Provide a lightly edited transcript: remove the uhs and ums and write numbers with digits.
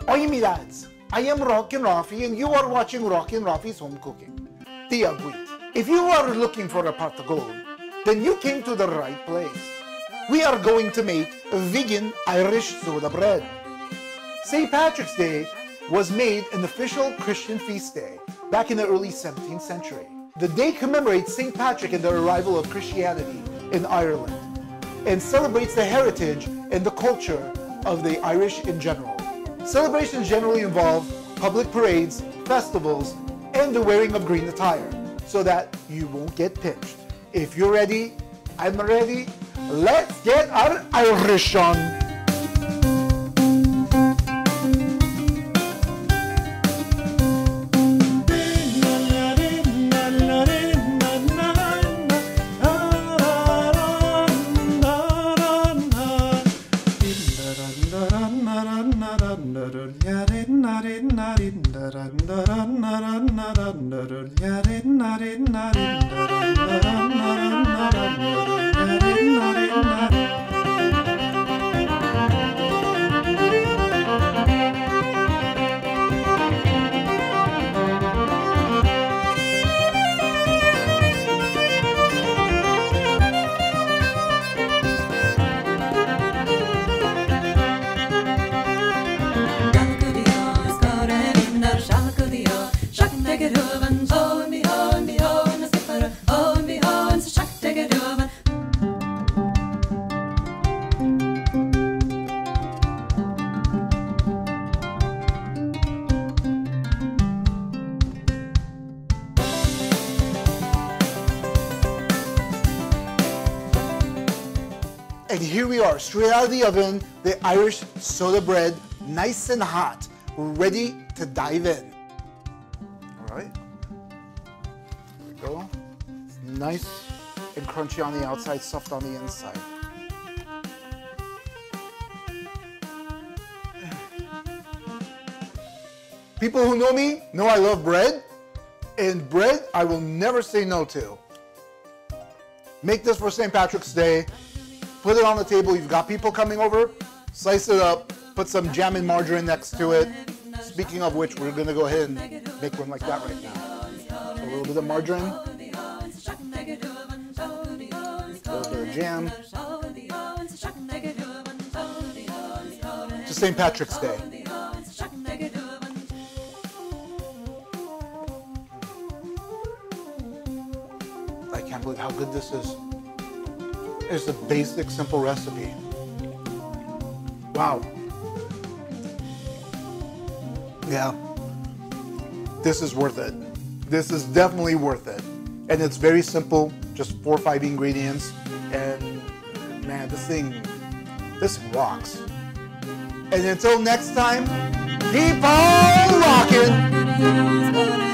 Oye mi dads, I am Rockin Raffi and you are watching Rockin Raffi's Home Cooking. Tia Bui, if you are looking for a pot of gold, then you came to the right place. We are going to make vegan Irish soda bread. St. Patrick's Day was made an official Christian feast day back in the early 17th century. The day commemorates St. Patrick and the arrival of Christianity in Ireland and celebrates the heritage and the culture of the Irish in general. Celebrations generally involve public parades, festivals, and the wearing of green attire so that you won't get pinched. If you're ready, I'm ready. Let's get our Irish on. And here we are, straight out of the oven, the Irish soda bread, nice and hot. We're ready to dive in. All right, there we go. It's nice and crunchy on the outside, soft on the inside. People who know me know I love bread, and bread I will never say no to. Make this for St. Patrick's Day. Put it on the table. You've got people coming over. Slice it up. Put some jam and margarine next to it. Speaking of which, we're going to go ahead and make one like that right now. So a little bit of margarine. A little bit of jam. It's St. Patrick's Day. I can't believe how good this is. It's a basic, simple recipe. Wow. Yeah. This is worth it. This is definitely worth it. And it's very simple, just 4 or 5 ingredients. And man, this thing rocks. And until next time, keep on rocking.